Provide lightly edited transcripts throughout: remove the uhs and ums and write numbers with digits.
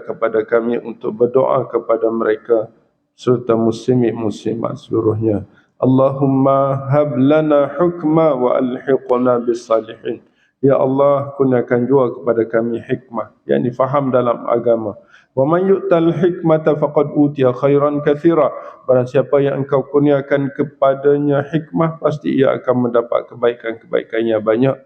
kepada kami untuk berdoa kepada mereka serta muslimin-muslimat seluruhnya. Allahumma hab lana hukma wa alhiqna bis salihin. Ya Allah, kurniakan jua kepada kami hikmah, yakni faham dalam agama. Wa man yu'tal hikmata faqad utiya khairan katsira. Barang siapa yang engkau kurniakan kepadanya hikmah, pasti ia akan mendapat kebaikan-kebaikan yang banyak.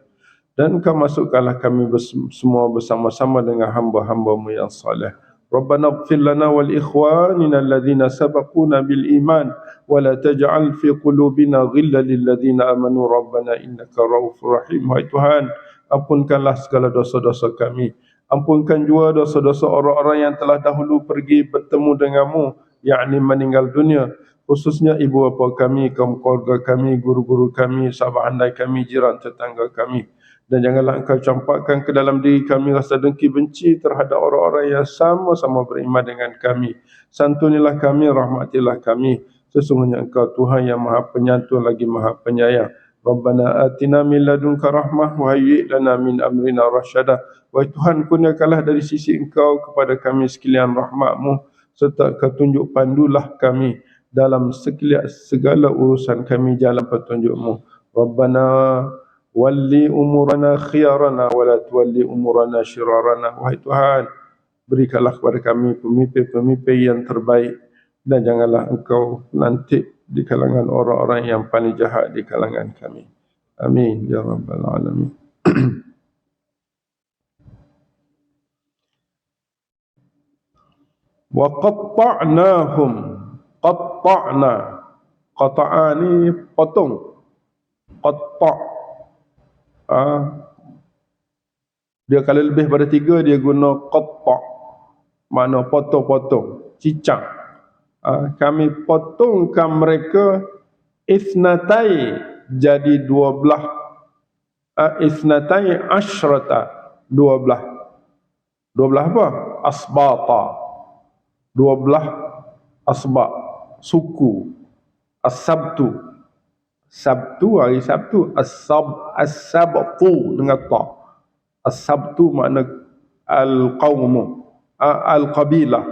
Dan engkau masukkanlah kami semua bersama-sama dengan hamba-hambamu yang saleh. Rabbana ighfir lana wal ikhwanina alladhina sabaquna bil iman wa la taj'al fi qulubina ghillan lil ladzina amanu rabbana innaka raufur rahim. Wahai Tuhan, ampunkanlah segala dosa-dosa kami. Ampunkan jua dosa-dosa orang-orang yang telah dahulu pergi bertemu denganmu, yakni meninggal dunia, khususnya ibu bapa kami, kaum keluarga kami, guru-guru kami, sahabat andai kami, jiran tetangga kami. Dan janganlah engkau campakkan ke dalam diri kami rasa dengki benci terhadap orang-orang yang sama-sama beriman dengan kami. Santunilah kami, rahmatilah kami. Sesungguhnya engkau Tuhan yang maha penyantun lagi maha penyayang. Rabbana atina min ladunka rahmah wa hayyi' lana min amrina rasyada. Wahai Tuhan, kurniakanlah dari sisi engkau kepada kami sekalian rahmatmu, serta kau tunjuk pandulah kami dalam segala urusan kami jalan petunjukmu. Rabbana walli umurana khiyarana wa la tuwalli umurana syirarana. Wahai Tuhan, berikanlah kepada kami pemimpin-pemimpin yang terbaik, dan janganlah engkau lantik di kalangan orang-orang yang paling jahat di kalangan kami. Amin ya rabbal alamin. Wa qatta'nahum. Qatta'na, qata'ani potong. Qatta', dia kalau lebih pada 3 dia guna qatta', makna potong-potong, cicak. Kami potongkan mereka isnatai, jadi 12. Isnatai asyrata, 12. 12 apa? Asbata, 12 asbab, suku. As-sabtu, Sabtu, hari Sabtu. As-sabtu dengan ta. As-sabtu makna al-qawmu, al-qabilah.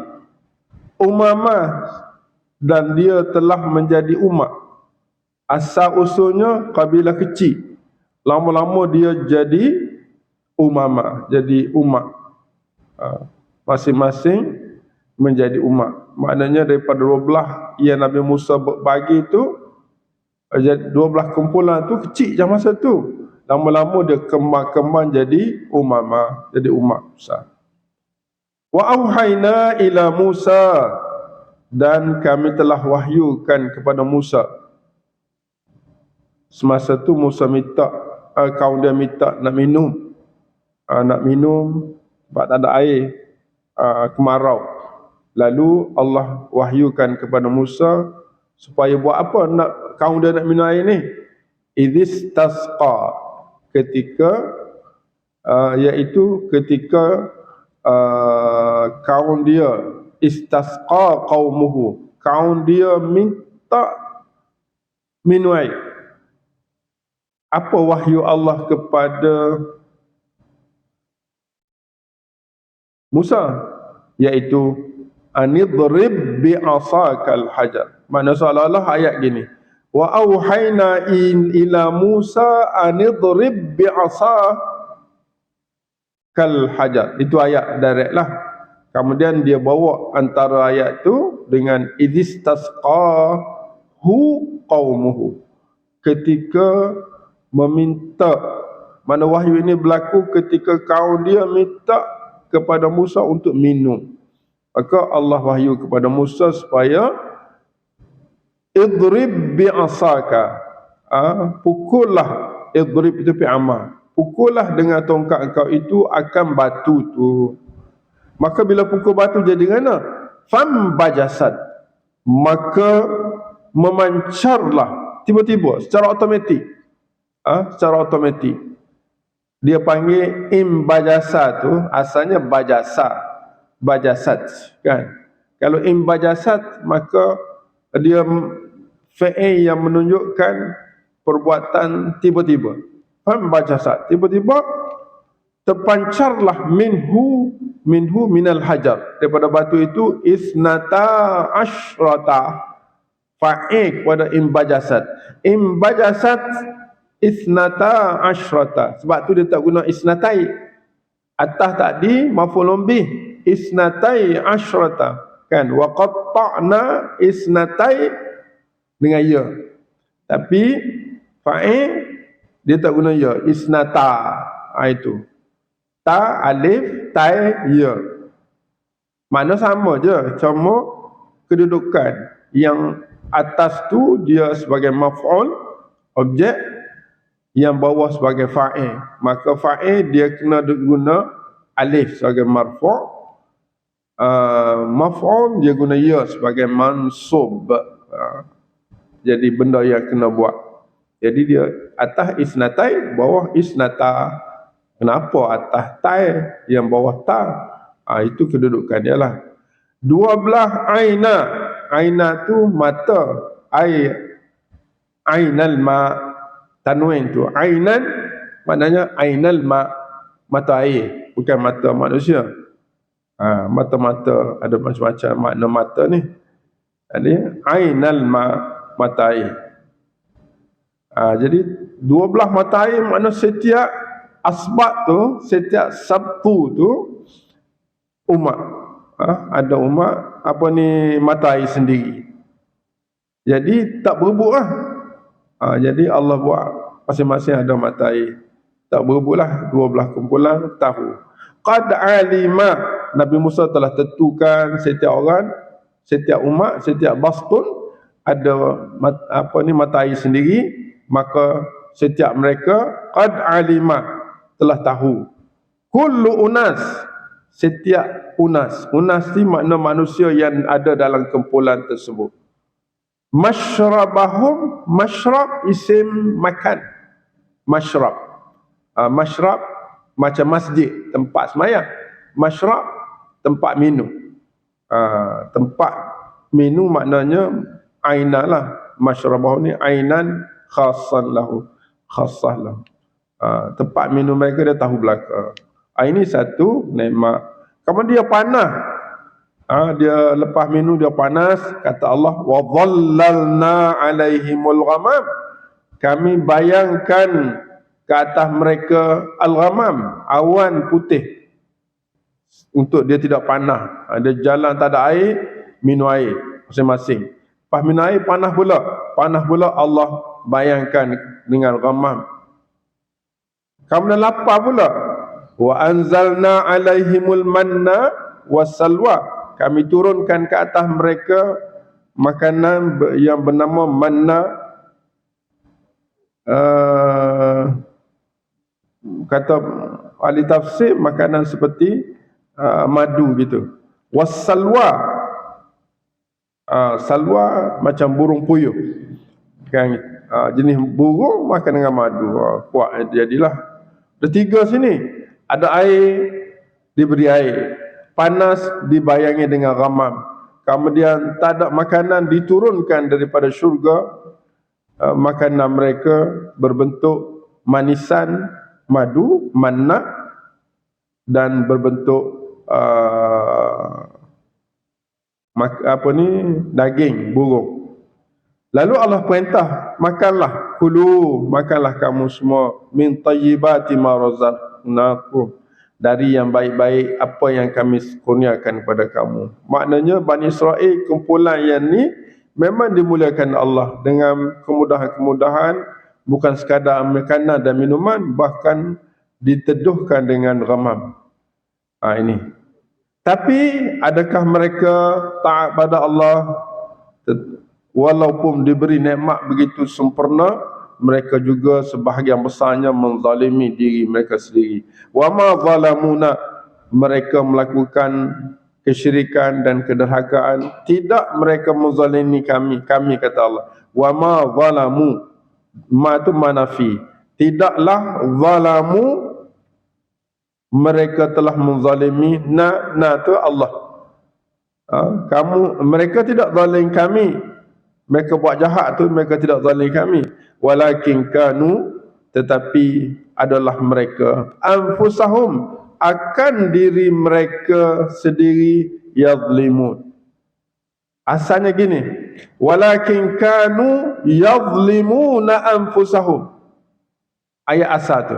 Umamah, dan dia telah menjadi umat. Asal usulnya kabilah kecil, lama-lama dia jadi umamah, jadi umat. Masing-masing menjadi umat. Maknanya daripada 12 yang Nabi Musa bagi itu, 12 kumpulan tu kecil je masa tu. Lama-lama dia kembang-kembang jadi umamah, jadi umat besar. Wa auhayna ila Musa, dan kami telah wahyukan kepada Musa. Semasa tu Musa minta, kaum dia minta nak minum. Nak minum sebab tak ada air, kemarau. Lalu Allah wahyukan kepada Musa supaya buat apa nak kaum dia nak minum air ni? Idhistasqa, ketika iaitu ketika kaum dia, istasqa qaumuhu, kaum dia minta minum air. Apa wahyu Allah kepada Musa? Iaitu anidrib bi'asakal hajar. Makna seolah-olah ayat gini, wa auhayna ila Musa anidrib bi'asakal hajar. Itu ayat direct lah. Kemudian dia bawa antara ayat tu dengan idhistasqahu qaumuhu, ketika meminta. Mana wahyu ini berlaku ketika kaum dia minta kepada Musa untuk minum. Maka Allah wahyu kepada Musa supaya idrib bi'asaka, pukullah. Idrib itu fi'amal, pukullah dengan tongkat engkau itu akan batu tu. Maka bila pukul batu jadi mana? Fambajasat, maka memancarlah tiba-tiba secara automatik. Secara automatik. Dia panggil imbajasa tu, asalnya bajasat kan. Kalau imbajasat maka dia fi'il yang menunjukkan perbuatan tiba-tiba. Imbajasat, tiba-tiba terpancarlah minhu, minhu minal hajar, daripada batu itu isnata asyrata fa'il kepada imbajasat isnata asyrata, sebab tu dia tak guna isnatai. Atas tadi maf'ulun bih isnatai asyrata kan, wa qatta'na isnatai dengan ya, tapi fa'il dia tak guna ya, isnata. Itu ta alif tai ya, makna sama je, cuma kedudukan yang atas tu dia sebagai maf'ul objek, yang bawah sebagai fa'il. Maka fa'il dia kena guna alif sebagai marfu', maf'ul dia guna ya sebagai mansub. Jadi benda yang kena buat. Jadi dia atas isnatai, bawah isnata. Kenapa atas tai, yang bawah ta? Itu kedudukan dia lah. 12 aina. Aina tu mata. Ainal ma. Tanwin tu. Ainan maknanya ainal ma. Mata air. Bukan mata manusia. Mata-mata ada macam-macam makna mata ni. Jadi ainal ma, mata air. Jadi 12 mata air makna setiap asbab tu, setiap sabtu tu umat. Ada umat apa ni mata air sendiri. Jadi tak berebut lah. Jadi Allah buat masing-masing ada mata air. Tak berebut lah, 12 kumpulan tahu. Qad alima, Nabi Musa telah tentukan setiap orang, setiap umat, setiap bastun ada mata air sendiri, maka setiap mereka qad alima telah tahu. Kullu unas, setiap unas. Unas ni makna manusia yang ada dalam kumpulan tersebut. Masyrabahum, masyrab isim makan. Masyrab. Masyrab macam masjid, tempat semayang. Masyrab tempat minum. Tempat minum maknanya ainan lah. Masyrabahum ni ainan khassan lahu. Khassah lahu. Tempat minum mereka dia tahu belaka. Ini satu nikmat. Kemudian dia panas. Dia lepas minum dia panas, kata Allah, wa dhallalna alaihimul ghamam. Kami bayangkan ke atas mereka al-ghamam, awan putih, untuk dia tidak panas. Dia jalan tak ada air, minum air masing-masing. Lepas minum air panas pula Allah bayangkan dengan ghamam. Kemudian lapar pula. Wa anzalna alaihimul manna wassalwa. Kami turunkan ke atas mereka makanan yang bernama manna. Kata ahli tafsir, makanan seperti madu gitu. Wassalwa. Salwa macam burung puyuh. Kan, jenis burung makan dengan madu. Kuat jadilah. Ada 3 sini. Ada air, diberi air. Panas dibayangi dengan ghamam. Kemudian tak ada makanan diturunkan daripada syurga. Makanan mereka berbentuk manisan madu, manna, dan berbentuk daging burung. Lalu Allah perintah, makanlah, kulu, makanlah kamu semua min tayyibati ma razaqnakum, dari yang baik-baik apa yang kami kurniakan kepada kamu. Maknanya Bani Israel, kumpulan yang ni memang dimuliakan Allah dengan kemudahan-kemudahan, bukan sekadar makanan dan minuman, bahkan diteduhkan dengan ghamam. Ini. Tapi adakah mereka taat pada Allah? Walaupun diberi nikmat begitu sempurna, mereka juga sebahagian besarnya menzalimi diri mereka sendiri. Wa ma zalamuna, mereka melakukan kesyirikan dan kederhakaan, tidak mereka menzalimi kami, kata Allah. Wa ma zalamu, ma tu manafi, tidaklah zalamu, mereka telah menzalimi, na tu Allah. Mereka tidak zalim kami. Mereka buat jahat tu, mereka tidak zalim kami. Walakin kanu, tetapi adalah mereka anfusahum, akan diri mereka sendiri yazlimun. Asalnya gini, walakin kanu yazlimuna anfusahum. Ayat asal tu.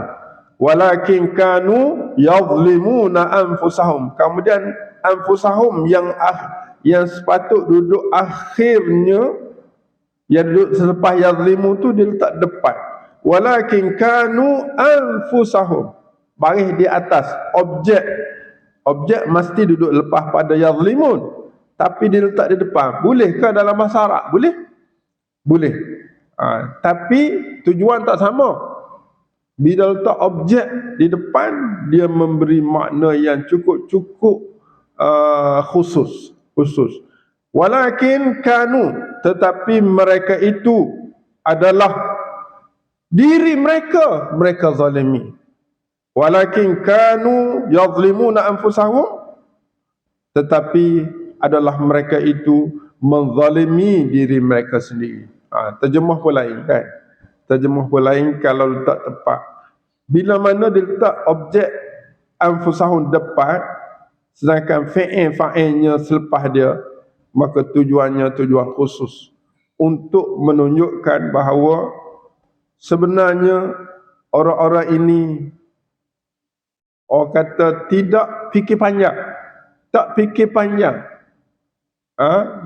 Walakin kanu yazlimuna anfusahum. Kemudian anfusahum yang sepatut duduk akhirnya, yang duduk selepas yazlimu tu dia letak depan. Walakin kanu anfusahum. Baris di atas objek. Objek mesti duduk lepas pada yazlimun, tapi dia letak di depan. Bolehkah dalam bahasa Arab? Boleh? Boleh. Tapi tujuan tak sama. Bila letak objek di depan, dia memberi makna yang cukup khusus. Walakin kanu, tetapi mereka itu adalah diri mereka zalimi. Walakin kanu yazlimuna anfusahum, tetapi adalah mereka itu menzalimi diri mereka sendiri. Terjemah pun lain kan? Terjemah pun lain kalau letak tepat. Bila mana dia letak objek anfusahum depan, sedangkan fa'ilnya selepas dia, maka tujuannya tujuan khusus untuk menunjukkan bahawa sebenarnya orang-orang ini, orang kata, tidak fikir panjang. Tak fikir panjang.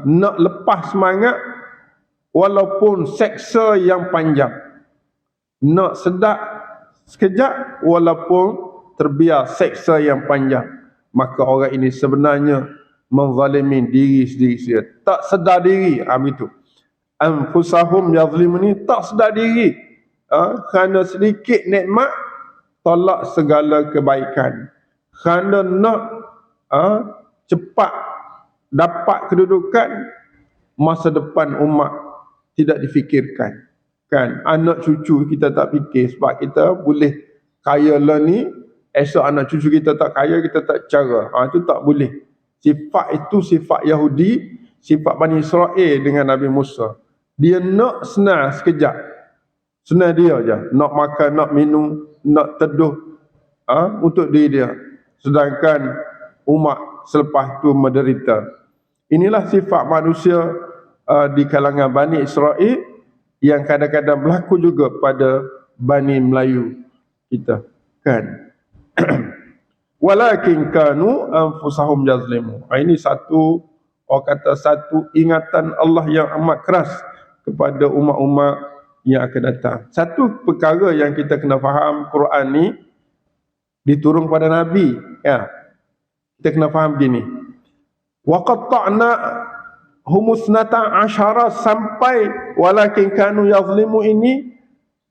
Nak lepas semangat walaupun seksa yang panjang. Nak sedap sekejap walaupun terbiar seksa yang panjang. Maka orang ini sebenarnya menzalimi diri sendiri. Tak sedar diri. Itu. Anfusahum yazlimun ni tak sedar diri. Kerana sedikit nikmat, tolak segala kebaikan. Kerana nak cepat dapat kedudukan, masa depan umat tidak difikirkan. Kan, anak cucu kita tak fikir sebab kita boleh kaya lah ni, esok anak cucu kita tak kaya, kita tak cara. Itu tak boleh. Sifat itu sifat Yahudi, sifat Bani Israel dengan Nabi Musa. Dia nak senang sekejap. Senang dia je. Nak makan, nak minum, nak teduh untuk diri dia. Sedangkan umat selepas itu menderita. Inilah sifat manusia di kalangan Bani Israel yang kadang-kadang berlaku juga pada Bani Melayu kita. Kan? Walakin kanu anfusahum yazlimun. Ini satu, orang kata, satu ingatan Allah yang amat keras kepada umat-umat yang akan datang. Satu perkara yang kita kena faham, Quran ni diturun pada Nabi. Kita kena faham begini. Wa qatta'na humusnata asyara, sampai walakin kanu yazlimu ini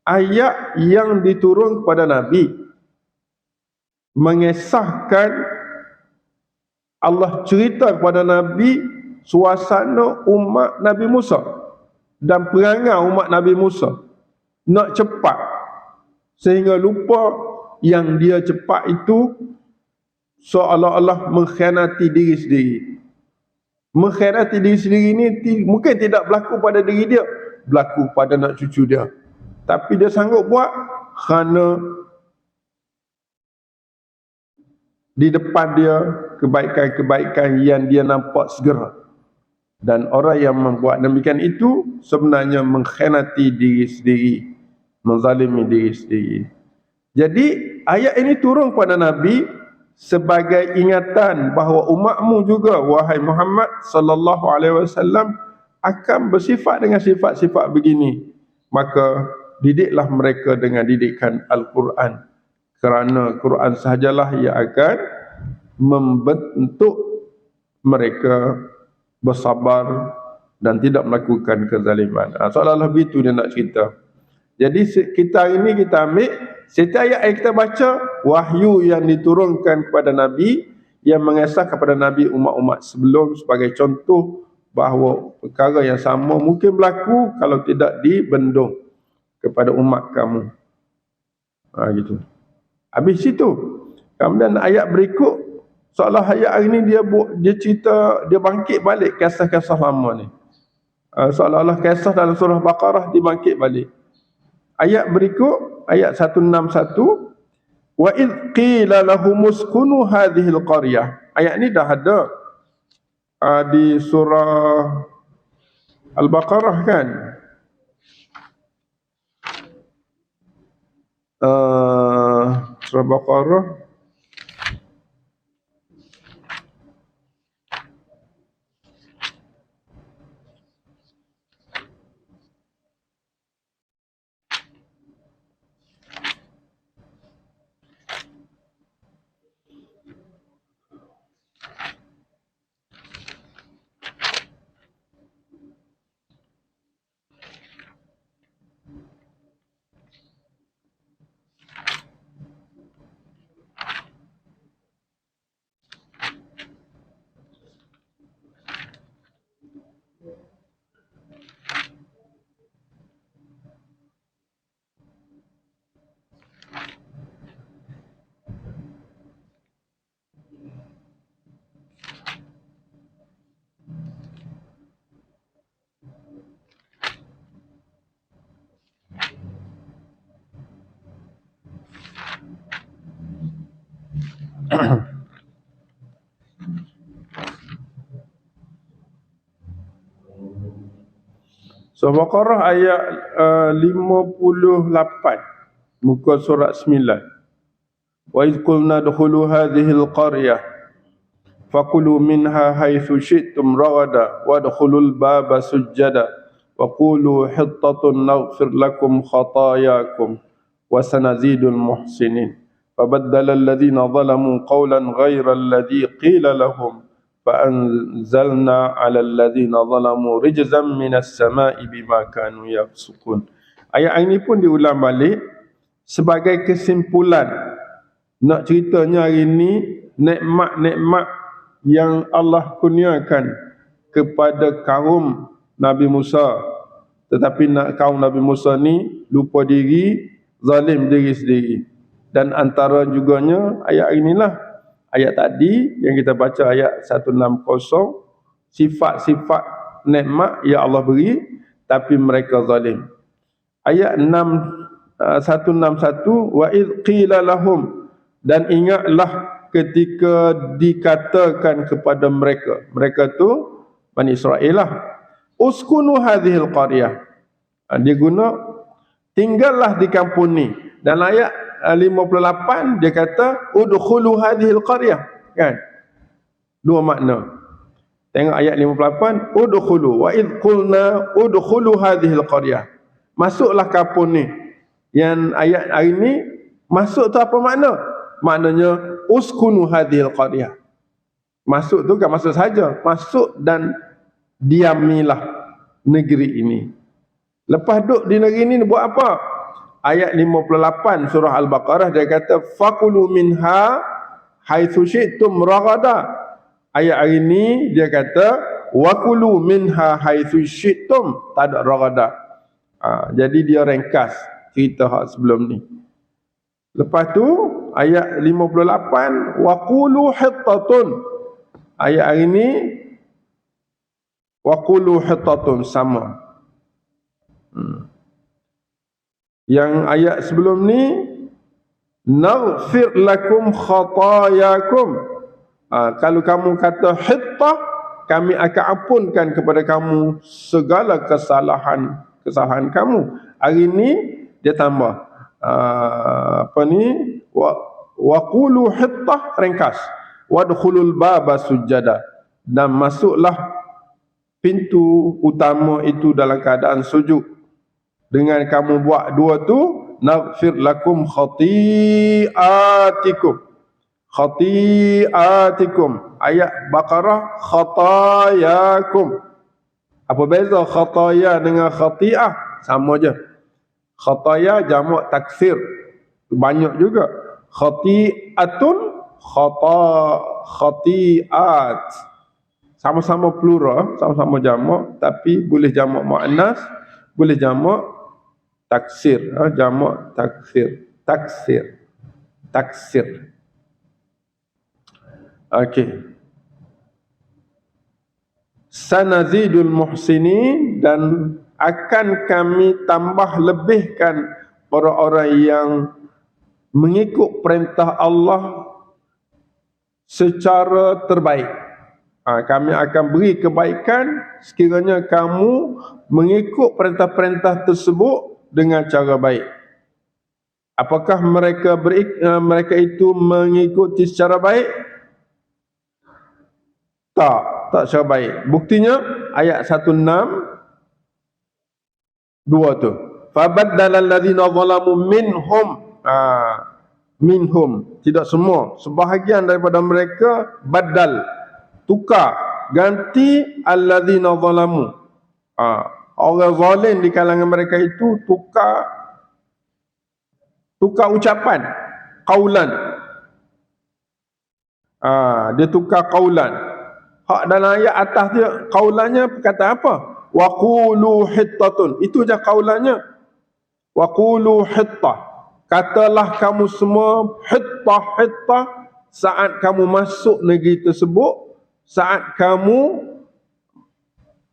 ayat yang diturun kepada Nabi mengesahkan, Allah cerita kepada Nabi suasana umat Nabi Musa dan perangai umat Nabi Musa nak cepat sehingga lupa yang dia cepat itu seolah-olah mengkhianati diri sendiri. Mengkhianati diri sendiri ini mungkin tidak berlaku pada diri dia, berlaku pada anak cucu dia. Tapi dia sanggup buat kerana di depan dia kebaikan-kebaikan yang dia nampak segera. Dan orang yang membuat demikian itu sebenarnya mengkhianati diri sendiri, menzalimi diri sendiri. Jadi ayat ini turun kepada Nabi sebagai ingatan bahawa umatmu juga, wahai Muhammad sallallahu alaihi wasallam, akan bersifat dengan sifat-sifat begini. Maka didiklah mereka dengan didikan Al-Quran, kerana Quran sahajalah yang akan membentuk mereka bersabar dan tidak melakukan kezaliman. Seolah-olah begitu dia nak cerita. Jadi kita hari ini kita ambil setiap ayat yang kita baca, wahyu yang diturunkan kepada Nabi, yang mengesah kepada Nabi umat-umat sebelum, sebagai contoh bahawa perkara yang sama mungkin berlaku kalau tidak dibendung kepada umat kamu. Gitu. Habis itu, kemudian ayat berikut, seolah ayat hari ini dia cerita, dia bangkit balik kisah-kisah lama ni. Seolah-olah kisah dalam surah Baqarah dibangkit balik. Ayat berikut, ayat 161, Wa id qila lahum uskunu hadhihi al-qaryah. Ayat ni dah ada di surah Al-Baqarah kan. Surah Al-Baqarah Surah Baqarah ayat 58 muka surat 9. Wa idh qulna dukhulu hadhihi al-qaryah fakulu minha haitsu syi'tum ragada wadkhulul baba sujjada wa qulu hittatun naghfir lakum khatayakum wa sanazidul muhsinin. Fabaddala alladhina zalamu qawlan ghayra alladhi qila lahum fa'anzalna 'ala alladhina zalamu rijzan minas sama'i bima kanu yafsukun. Ayat ini pun diulang balik sebagai kesimpulan. Nak ceritanya hari ini nikmat-nikmat yang Allah kurniakan kepada kaum Nabi Musa, tetapi kaum Nabi Musa ni lupa diri, zalim diri sendiri. Dan antara juganya ayat inilah, ayat tadi yang kita baca ayat 160, sifat-sifat nikmat yang Allah beri tapi mereka zalim. Ayat 161, wa id qila lahum, dan ingatlah ketika dikatakan kepada mereka tu Bani Israel lah, uskunu hadhil qaryah. Dia guna tinggallah di kampung ni. Dan ayat 58 dia kata udkhulu hadhil qaryah, kan? Dua makna. Tengok ayat 58, udkhulu, wa id qulna udkhulu hadhil qaryah. Masuklah kampung ni. Yang ayat hari ni masuk tu apa makna? Maknanya uskunu hadhil qaryah. Masuk tu kan masuk saja, masuk dan diamilah negeri ini. Lepas duduk di negeri ini buat apa? Ayat 58 surah Al-Baqarah dia kata fakulu minha haitsu syi'tum ragada. Ayat hari ini dia kata wakulu minha haitsu syi'tum, tak ada ragada. Jadi dia ringkas cerita hak sebelum ni. Lepas tu ayat 58 waqulu hittatun. Ayat hari ni waqulu hittatun sama. Yang ayat sebelum ni naghfir lakum khatayakum. Kalau kamu kata hittah, kami akan ampunkan kepada kamu segala kesalahan kamu. Hari ni dia tambah waqulu hittah, ringkas, wadkhulul baba sujjada, dan masuklah pintu utama itu dalam keadaan sujud. Dengan kamu buat dua tu, naghfir lakum khati'atikum. Ayat Baqarah khatayakum. Apa beza khataya dengan khati'ah? Sama je. Khataya jamak taksir, banyak juga. Khati'atun, khati'at, sama-sama plural, sama-sama jamak, tapi boleh jamak muannas, boleh jamak taksir. Jamak taksir. Okey. Sanazidul muhsinin, dan akan kami tambah lebihkan orang-orang yang mengikut perintah Allah secara terbaik. Kami akan beri kebaikan sekiranya kamu mengikut perintah-perintah tersebut dengan cara baik. Apakah mereka itu mengikuti secara baik? Tak secara baik. Buktinya ayat 16 2 tu. Fabaddala allazina zalamu minhum, tidak semua, sebahagian daripada mereka badal, tukar, ganti allazina zalamu. Orang zalim di kalangan mereka itu tukar ucapan, qaulan. Dia tukar qaulan. Hak dalam ayat atas dia qaulannya kata apa? Wa qulu hittatun. Itu je qaulannya. Wa qulu hittah. Katalah kamu semua hittah saat kamu masuk negeri tersebut, saat kamu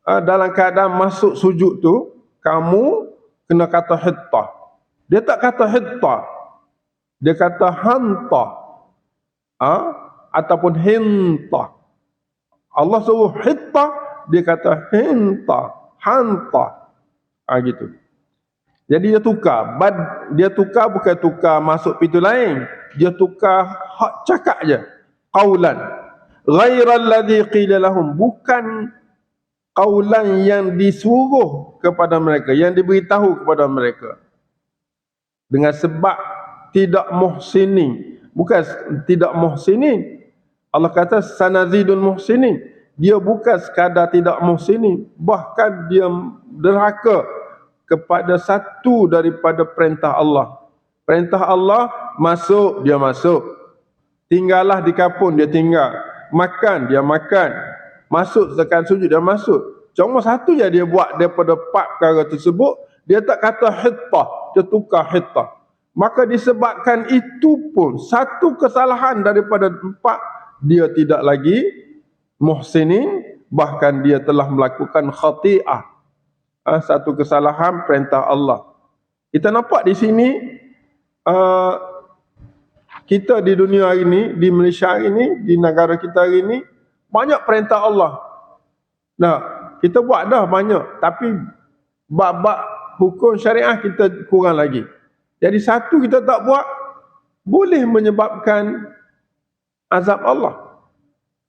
dalam keadaan masuk sujud tu, kamu kena kata hittah. Dia tak kata hittah, dia kata hantah, ataupun hintah. Allah suruh hittah, dia kata hantah, gitu. Jadi dia tukar bukan tukar masuk pintu lain, dia tukar hak cakap je, qaulan ghairal ladzi qila lahum, bukan qaulan yang disuruh kepada mereka, yang diberitahu kepada mereka. Dengan sebab tidak muhsinin, bukan tidak muhsinin. Allah kata sanazidul muhsinin, dia bukan sekadar tidak muhsinin, bahkan dia derhaka kepada satu daripada perintah Allah. Perintah Allah masuk, dia masuk. Tinggallah di kapun, dia tinggal. Makan, dia makan. Masuk tekan sujud, dia masuk. Cuma satu je dia buat daripada 4 perkara tersebut, dia tak kata hittah, dia tukar hittah. Maka disebabkan itu pun satu kesalahan daripada 4, dia tidak lagi muhsinin, bahkan dia telah melakukan khati'ah. Satu kesalahan perintah Allah. Kita nampak di sini, kita di dunia hari ini, di Malaysia hari ini, di negara kita hari ini, banyak perintah Allah. Nah, kita buat dah banyak, tapi bab-bab hukum syariah kita kurang lagi. Jadi satu kita tak buat, boleh menyebabkan azab Allah.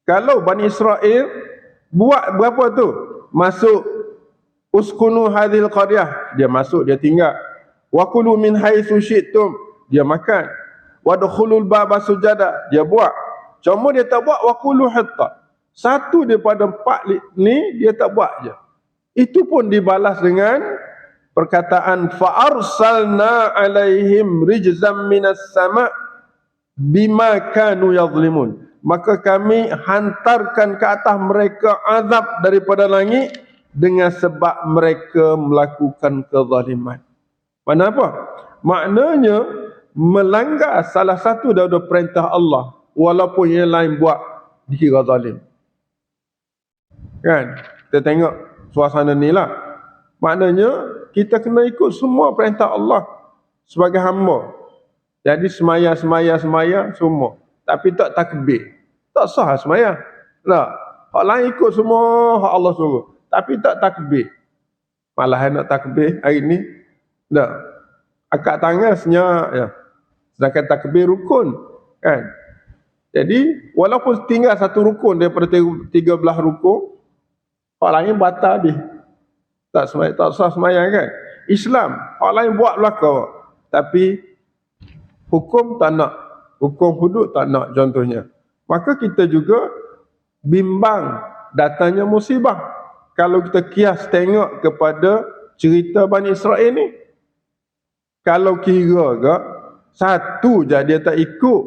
Kalau Bani Israel buat berapa tu? Masuk uskunu hadhil qaryah, dia masuk, dia tinggal. Wa kulu min haitsu syi'tum, dia makan. Wa dukhulul baba sujada, dia buat. Cuma dia tak buat wa kulu hatta. Satu daripada 4 ni dia tak buat je. Itu pun dibalas dengan perkataan fa arsalna alaihim rijzam minas sama' bima kanu yadhlimun. Maka kami hantarkan ke atas mereka azab daripada langit dengan sebab mereka melakukan kezaliman. Mana apa? Maknanya melanggar salah satu daripada perintah Allah, walaupun yang lain buat, dikira zalim. Kan? Kita tengok suasana ni lah. Maknanya kita kena ikut semua perintah Allah sebagai hamba. Jadi semaya semua, tapi tak takbir, tak sah semaya. Nah, hak lain ikut semua hak Allah suruh, tapi tak takbir. Malah nak takbir hari ni, dah akak tangan senyap ya. Sedangkan takbir rukun, kan? Jadi walaupun tinggal satu rukun daripada 13 rukun, hak lain batal habis. Tak sah sembahyang, kan? Islam, hak lain buat belaka, tapi hukum tak nak, hukum hudud tak nak contohnya. Maka kita juga bimbang datangnya musibah. Kalau kita kias tengok kepada cerita Bani Israel ni, kalau kira ke satu je dia tak ikut,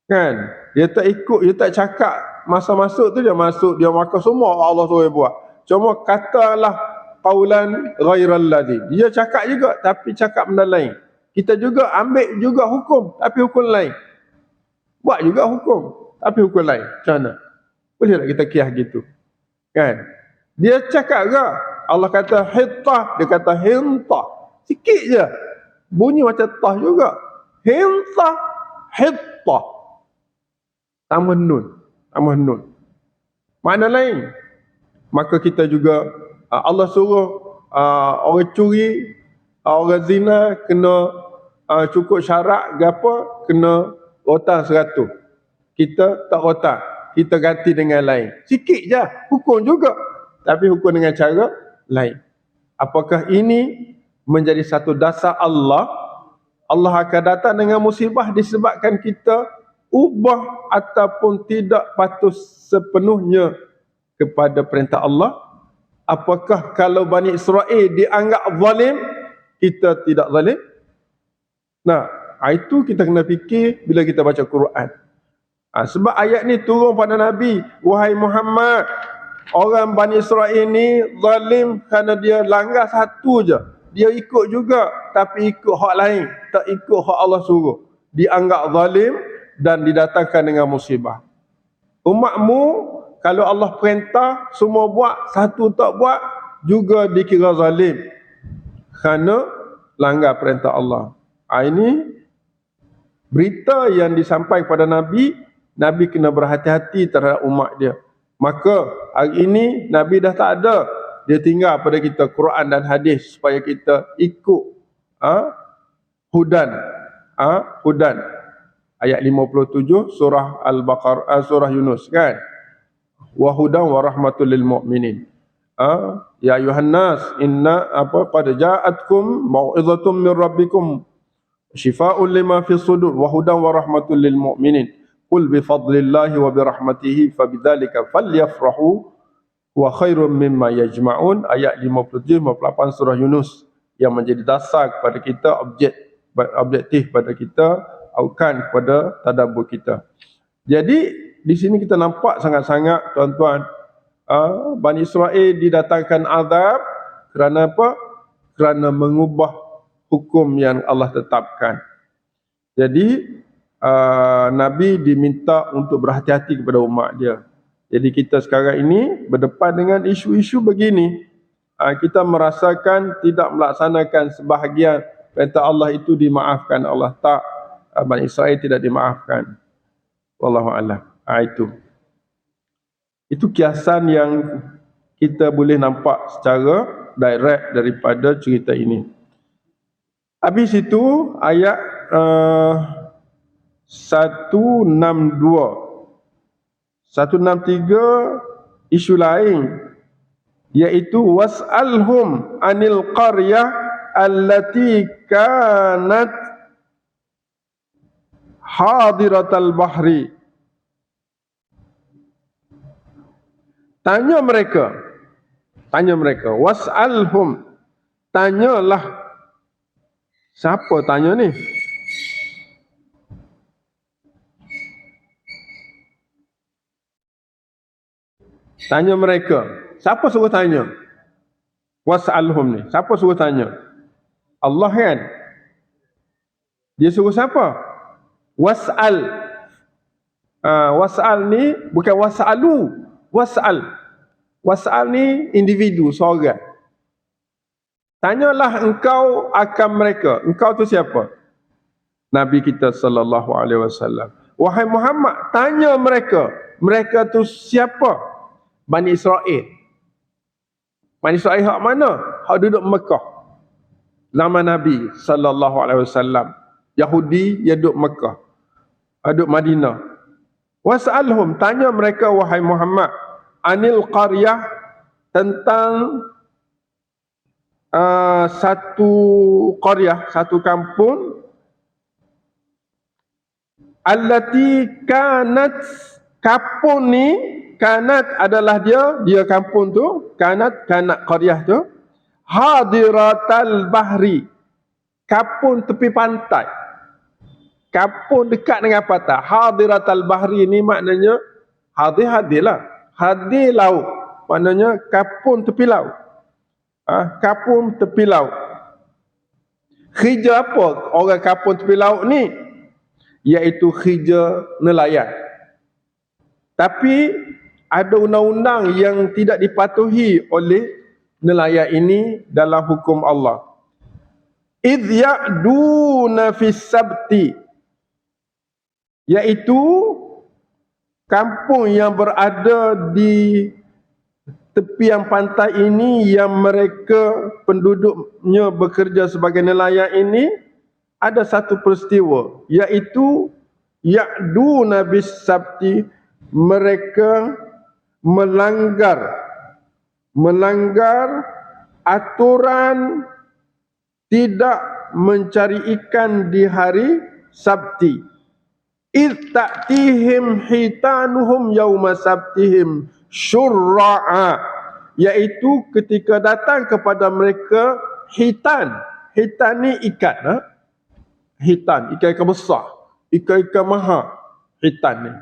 kan? Dia tak ikut, dia tak cakap masa masuk tu, dia masuk, dia makan semua Allah suruh buat. Cuma katalah qaulan ghairal ladzi. Dia cakap juga tapi cakap benda lain. Kita juga ambil juga hukum tapi hukum lain. Buat juga hukum tapi hukum lain. Macam mana? Boleh tak kita kias gitu? Kan? Dia cakap ke? Allah kata hittah, dia kata hintah. Sikit je. Bunyi macam tah juga. Hintah, hittah. Tambah nun. Makna lain. Maka kita juga Allah suruh orang curi, orang zina kena cukup syarat gapo, kena rotan 100. Kita tak rotan, kita ganti dengan lain. Sikit je, hukum juga. Tapi hukum dengan cara lain. Apakah ini menjadi satu dasar Allah? Allah akan datang dengan musibah disebabkan kita ubah ataupun tidak patuh sepenuhnya kepada perintah Allah. Apakah kalau Bani Israel dianggap zalim, kita tidak zalim? Nah, itu kita kena fikir bila kita baca Quran. Sebab ayat ni turun pada Nabi, wahai Muhammad, orang Bani Israel ni zalim kerana dia langgar satu je. Dia ikut juga, tapi ikut hak lain, tak ikut hak Allah suruh. Dianggap zalim dan didatangkan dengan musibah. Umatmu, kalau Allah perintah semua buat, satu tak buat, juga dikira zalim kerana langgar perintah Allah. Ini berita yang disampaikan kepada Nabi. Nabi kena berhati-hati terhadap umat dia. Maka hari ini Nabi dah tak ada, dia tinggal pada kita Quran dan hadis supaya kita ikut hudan. Hudan ayat 57 surah Al-Baqarah, surah Yunus kan. Wa hudan wa rahmatul lil mu'minin. Ya ayuhan nas inna qad ja'atkum mau'izatun min rabbikum shifaa'un lima fis sudur wa hudan wa rahmatul lil mu'minin. Qul bi fadlillahi wa bi rahmatihi fabidzalika falyafrahu wa khairum mimma yajma'un. Ayat 57 58 surah Yunus, yang menjadi dasar kepada kita, objektif pada kita, aukan kepada tadabbur kita. Jadi di sini kita nampak sangat-sangat tuan-tuan, Bani Israel didatangkan azab kerana apa? Kerana mengubah hukum yang Allah tetapkan. Jadi Nabi diminta untuk berhati-hati kepada umat dia. Jadi kita sekarang ini berdepan dengan isu-isu begini, kita merasakan tidak melaksanakan sebahagian perintah Allah itu dimaafkan Allah. Tak, Bani Israel tidak dimaafkan. Wallahu a'lam. Itu kiasan yang kita boleh nampak secara direct daripada cerita ini. Habis itu ayat 162, 163 isu lain, iaitu was'alhum anil qaryah allati kanat hadiratal bahri. Tanya mereka, was'alhum, tanyalah. Siapa tanya ni? Tanya mereka. Siapa suruh tanya? Was'alhum ni, siapa suruh tanya? Allah kan? Dia suruh siapa? Was'al. Was'al ni bukan was'alu. Was'al ni individu, seorang. Tanyalah engkau akan mereka. Engkau tu siapa? Nabi kita sallallahu alaihi wasallam. Wahai Muhammad, tanya mereka. Mereka tu siapa? Bani Israel. Bani Israel hak mana? Hak duduk Mekah zaman Nabi sallallahu alaihi wasallam. Yahudi yang duduk Mekah, duduk Madinah. Was'alhum, tanya mereka wahai Muhammad, anil qaryah, tentang satu qaryah, satu kampung, allati kanat, kampung ni, kanat adalah dia kampung tu, kanat qaryah tu, hadiratal bahri, kampung tepi pantai. Kampung dekat dengan pantai. Hadiratal bahri ni maknanya hadir lah. Hadir laut. Maknanya kampung tepi laut. Kampung tepi laut. Kerja apa orang kampung tepi laut ni? Iaitu kerja nelayan. Tapi ada undang-undang yang tidak dipatuhi oleh nelayan ini dalam hukum Allah. idh ya'duna fis sabti, iaitu kampung yang berada di tepian pantai ini yang mereka penduduknya bekerja sebagai nelayan ini, ada satu peristiwa, iaitu ya'duna bis sabti, mereka melanggar aturan tidak mencari ikan di hari Sabti. Idh ta'tihim hitanuhum yawma sabtihim syurra'a, iaitu ketika datang kepada mereka hitan. Hitan ni ikan, hitan, ikan-ikan besar, ikan-ikan mahal. Hitan ni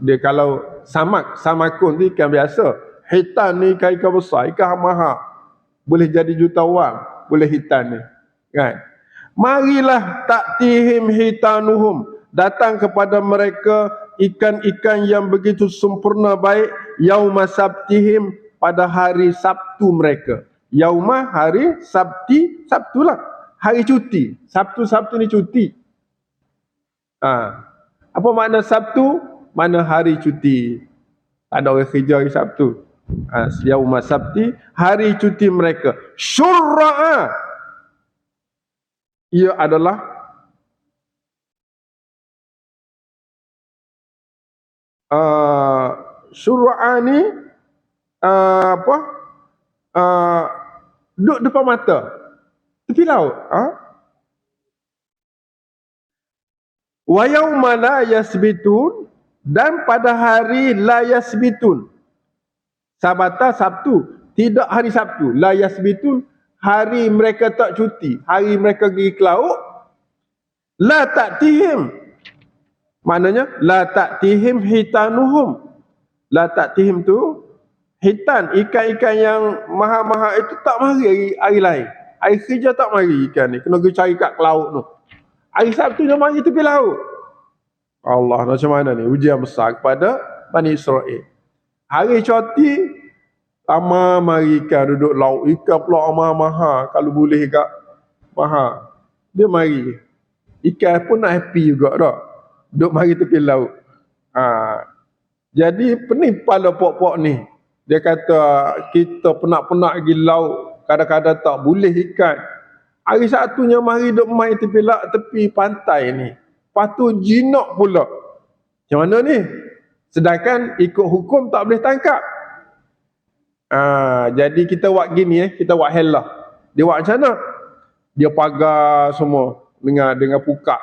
dia kalau samakun tu ikan biasa. Hitan ni ikan-ikan besar, ikan mahal, boleh jadi jutawan, boleh hitan ni kan. Marilah ta'tihim hitanuhum, datang kepada mereka ikan-ikan yang begitu sempurna baik, yauma sabtihim, pada hari Sabtu mereka. Yauma, hari, sabti, Sabtulah, hari cuti. Sabtu ni cuti. Apa makna Sabtu? Mana hari cuti. Tak ada orang kerja hari Sabtu. Yauma sabti, hari cuti mereka. Syurra'a, ia adalah syurra'a ni duduk depan mata, tepi laut. Wa yauma la yasbitun, dan pada hari la yasbitun. Sabata Sabtu, tidak hari Sabtu. La yasbitun, hari mereka tak cuti, hari mereka pergi ke laut. La ta'tihim, maknanya la ta'tihim hitanuhum. La ta'tihim tu hitan, ikan-ikan yang mahal-mahal itu tak mari hari lain. Hari kerja tak mari ikan ni, kena pergi cari kat laut tu. Hari Sabtu dia mari tepi laut. Allah, macam mana ni? Ujian besar kepada Bani Israel. Hari cuti, lama mari ikan duduk laut. Ikan pula mahal-mahal, kalau boleh kat mahal, dia mari. Ikan pun nak happy juga tak? Duduk mari tepi laut. Jadi pening kepala pok-pok ni. Dia kata kita penat-penat pergi laut, kadang-kadang tak boleh ikan. Hari Sabtunya mari duduk main tepi pantai ni. Lepas tu jinak pula. Macam mana ni? Sedangkan ikut hukum tak boleh tangkap. Jadi kita buat gini, kita buat helah. Dia buat macam mana? Dia pagar semua dengan pukak.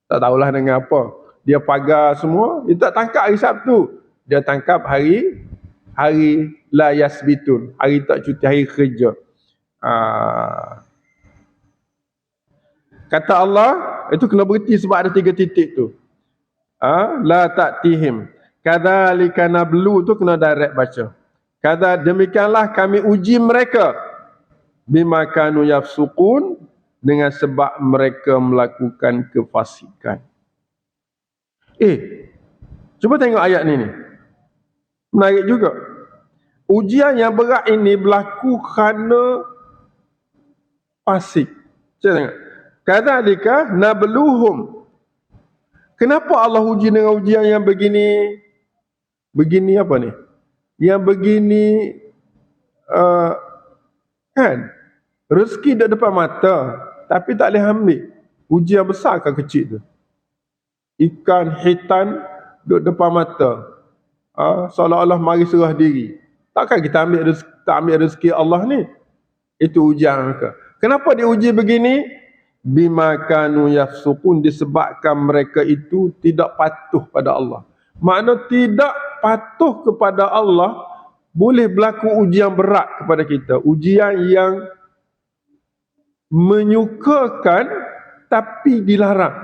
Tak tahulah dengan apa. Dia pagar semua, dia tak tangkap hari Sabtu. Dia tangkap hari la yasbitun, hari tak cuti, hari kerja. Kata Allah, itu kena berhenti sebab ada 3 titik tu. La ta'tihim. Kadzalika nablu tu kena direct baca. Demikianlah kami uji mereka bima kanu yafsukun, dengan sebab mereka melakukan kefasikan. Cuba tengok ayat ni. Menarik juga. Ujian yang berat ini berlaku kerana fasik. Saya tengok. Kadzalika nabluhum. Kenapa Allah uji dengan ujian yang begini? Begini apa ni? Yang begini kan? Rezeki di depan mata, tapi tak boleh ambil. Ujian besar ke kecil tu? Ikan hitan duduk depan mata, seolah-olah mari serah diri. Takkan kita tak ambil rezeki Allah ni? Itu ujian mereka. Kenapa diuji begini? Bima kanu yafsukun, disebabkan mereka itu tidak patuh pada Allah. Makna tidak patuh kepada Allah, boleh berlaku ujian berat kepada kita. Ujian yang menyukakan tapi dilarang.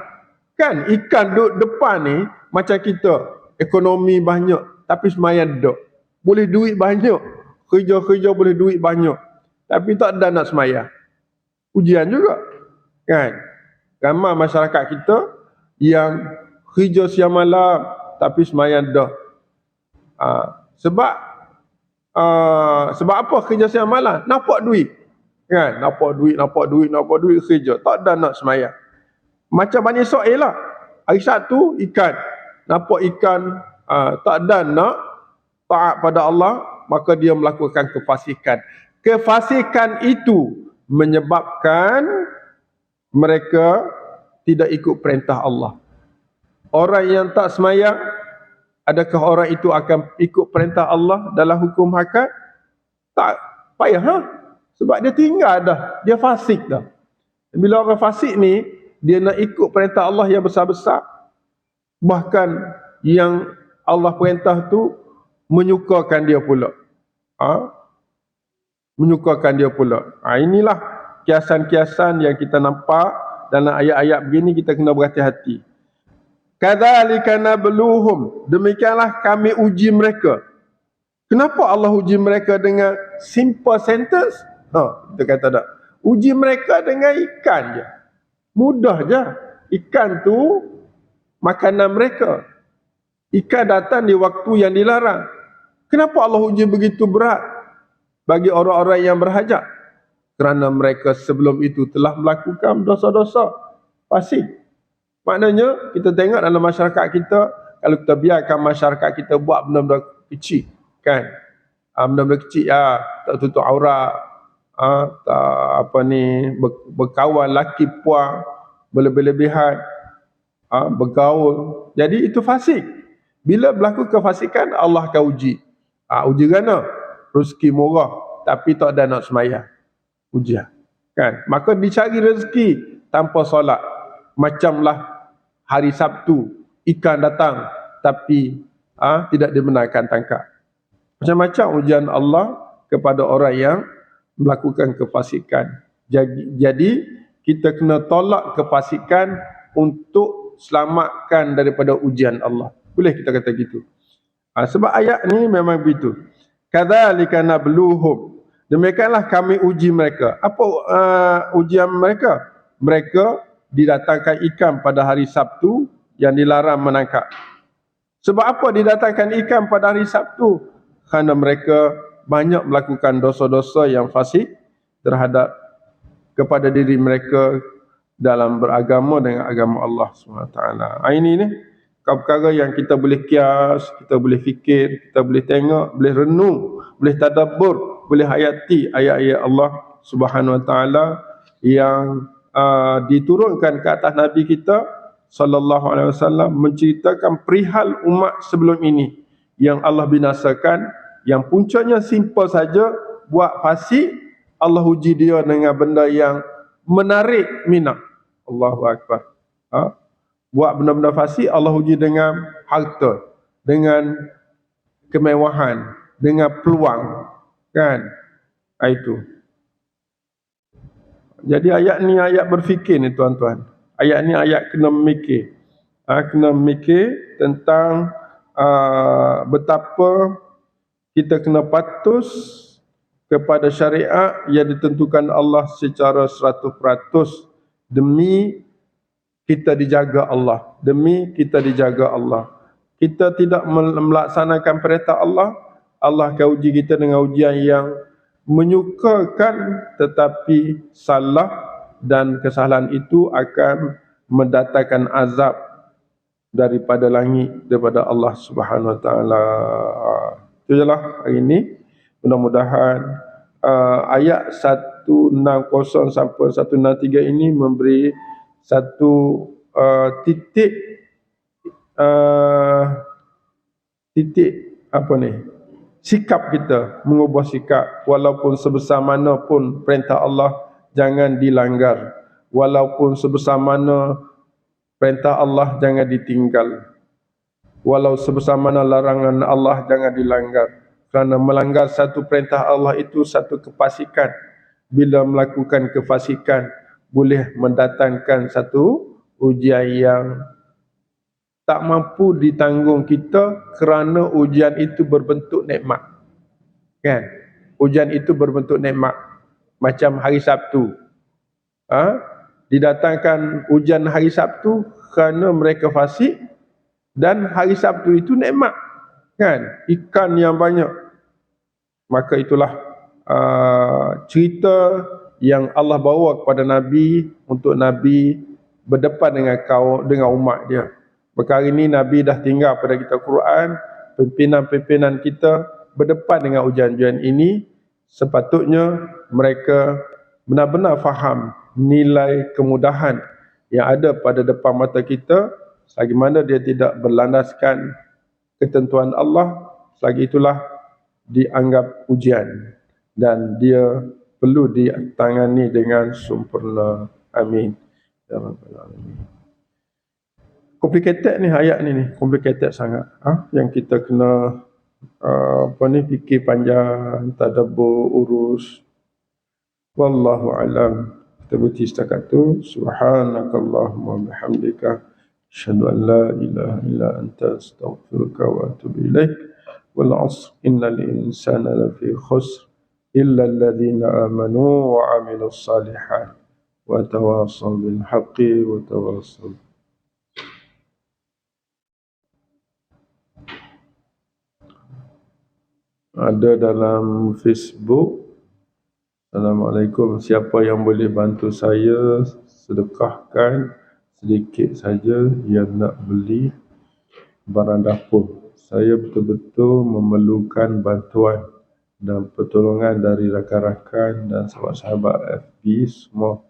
Kan ikan duduk depan ni macam kita, ekonomi banyak tapi semayang tak. Boleh duit banyak, kerja-kerja boleh duit banyak, tapi tak ada nak semayang. Ujian juga. Kan? Ramai masyarakat kita yang kerja siang malam tapi semayang dah. Sebab apa kerja siang malam? Nampak duit. Kan? Nampak duit kerja. Tak ada nak semayang. Macam Bani Israel lah. Hari Sabtu, ikan. Nampak ikan, tak ada nak taat pada Allah, maka dia melakukan kefasikan. Kefasikan itu menyebabkan mereka tidak ikut perintah Allah. Orang yang tak semayang, adakah orang itu akan ikut perintah Allah dalam hukum hakam? Tak payah. Sebab dia tinggal dah, dia fasik dah. Bila orang fasik ni, dia nak ikut perintah Allah yang besar-besar, bahkan yang Allah perintah tu menyukakan dia pula. Menyukakan dia pula. Inilah kiasan-kiasan yang kita nampak dalam ayat-ayat begini, kita kena berhati-hati. Kadzalika nabluhum, demikianlah kami uji mereka. Kenapa Allah uji mereka dengan simple sentence? Kita kata tak. Uji mereka dengan ikan je. Mudah je. Ikan tu makanan mereka. Ikan datang di waktu yang dilarang. Kenapa Allah uji begitu berat bagi orang-orang yang berhajat? Kerana mereka sebelum itu telah melakukan dosa-dosa fasik. Maknanya kita tengok dalam masyarakat kita, kalau kita biarkan masyarakat kita buat benda-benda kecil, kan? Benda-benda kecil, tak tutup aurat, tak berkawan laki puang berlebih-lebihan, bergaul. Jadi itu fasik. Bila berlaku kefasikan, Allah akan uji. Uji kerana rezeki murah tapi tak ada nak semayang. Ujian, kan? Maka dicari rezeki tanpa solat. Macamlah hari Sabtu, ikan datang tapi tidak dibenarkan tangkap. Macam-macam ujian Allah kepada orang yang melakukan kefasikan. Jadi kita kena tolak kefasikan untuk selamatkan daripada ujian Allah. Boleh kita kata gitu. Sebab ayat ni memang begitu. Kadzalika nabluhum, demikianlah kami uji mereka. Apa ujian mereka? Mereka didatangkan ikan pada hari Sabtu yang dilarang menangkap. Sebab apa didatangkan ikan pada hari Sabtu? Kerana mereka banyak melakukan dosa-dosa yang fasik terhadap kepada diri mereka dalam beragama dengan agama Allah SWT. Ini ni perkara yang kita boleh kias, kita boleh fikir, kita boleh tengok, boleh renung, boleh tadabbur, boleh hayati ayat-ayat Allah Subhanahu Wa Taala yang diturunkan ke atas Nabi kita sallallahu alaihi wasallam, menceritakan perihal umat sebelum ini yang Allah binasakan, yang puncanya simple saja, buat fasik, Allah uji dia dengan benda yang menarik minat. Allahu Akbar. Buat benda-benda fasik, Allah uji dengan harta, dengan kemewahan, dengan peluang, kan? Itu. Jadi ayat ni ayat berfikir ni tuan-tuan. Ayat ni ayat kena memikir. Kena memikir tentang betapa kita kena patuh kepada syariat yang ditentukan Allah secara 100% demi kita dijaga Allah. Demi kita dijaga Allah. Kita tidak melaksanakan perintah Allah, Allah akan uji kita dengan ujian yang menyukakan tetapi salah, dan kesalahan itu akan mendatangkan azab daripada langit, daripada Allah Subhanahu Wa Taala. Itu jelah hari ini. Mudah-mudahan ayat 160 sampai 163 ini memberi satu titik sikap kita, mengubah sikap. Walaupun sebesar mana pun perintah Allah, jangan dilanggar. Walaupun sebesar mana perintah Allah, jangan ditinggal. Walau sebesar mana larangan Allah, jangan dilanggar. Kerana melanggar satu perintah Allah itu satu kefasikan. Bila melakukan kefasikan, boleh mendatangkan satu ujian yang tak mampu ditanggung kita, kerana ujian itu berbentuk nikmat. Kan? Ujian itu berbentuk nikmat. Macam hari Sabtu. Didatangkan ujian hari Sabtu kerana mereka fasik, dan hari Sabtu itu nikmat. Kan? Ikan yang banyak. Maka itulah cerita yang Allah bawa kepada Nabi untuk Nabi berdepan dengan umat dia. Perkara ini Nabi dah tinggal pada kita Quran, pimpinan-pimpinan kita berdepan dengan ujian-ujian ini, sepatutnya mereka benar-benar faham nilai kemudahan yang ada pada depan mata kita, selagi mana dia tidak berlandaskan ketentuan Allah, selagi itulah dianggap ujian dan dia perlu ditangani dengan sempurna. Amin. Ya Rabbal Alamin. Complicated ni ayat ni complicated sangat. Yang kita kena fikir panjang, tadabbur, urus. Wallahu alam. Kita berhenti setakat tu. Subhanakallahumma bihamdika asyhadu an la ilaha illa anta astaghfiruka wa atubu ilaik. Wal 'asr innal insana lafi khusr illa alladhina amanu wa 'amilus salihat wa tawassaw bil haqqi wa tawassaw. Ada dalam Facebook. Assalamualaikum. Siapa yang boleh bantu saya sedekahkan sedikit saja yang nak beli barang dapur. Saya betul-betul memerlukan bantuan dan pertolongan dari rakan-rakan dan sahabat-sahabat FB semua.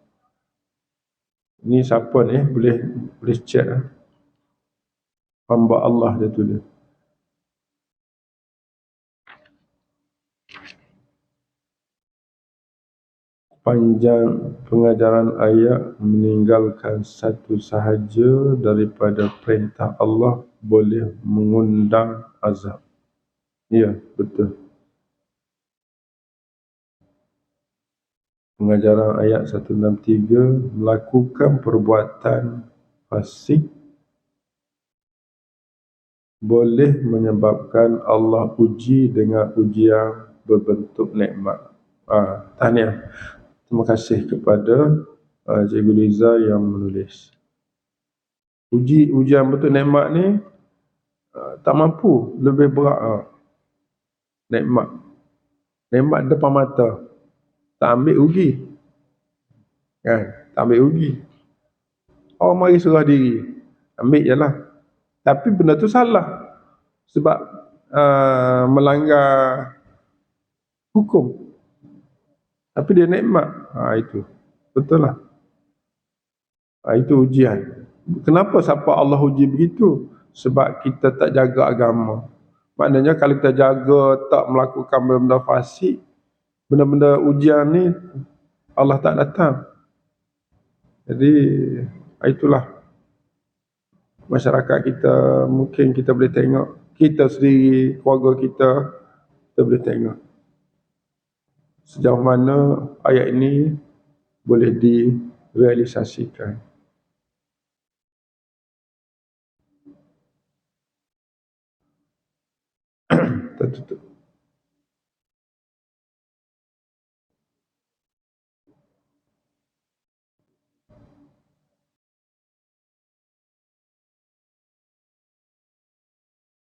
Ni siapa ni? Boleh chat. Hamba Allah dia tulis. Panjang pengajaran ayat meninggalkan satu sahaja daripada perintah Allah boleh mengundang azab. Ya, betul. Pengajaran ayat 163, melakukan perbuatan fasik boleh menyebabkan Allah uji dengan ujian berbentuk nikmat. Tahniah. Terima kasih kepada Cikgu Liza yang menulis. Ujian bentuk nikmat ni tak mampu, lebih berat. Nikmat depan mata, tak ambil rugi. Kan? Tak ambil rugi. Orang mari serah diri, ambil je lah. Tapi benda tu salah. Sebab melanggar hukum. Tapi dia nikmat. Itu. Betul lah. Itu ujian. Kenapa siapa Allah uji begitu? Sebab kita tak jaga agama. Maknanya kalau kita jaga, tak melakukan benda-benda fasik, benda-benda ujian ni Allah tak datang. Jadi itulah masyarakat kita, mungkin kita boleh tengok, kita sendiri, keluarga kita boleh tengok sejauh mana ayat ini boleh direalisasikan. Kita tutup.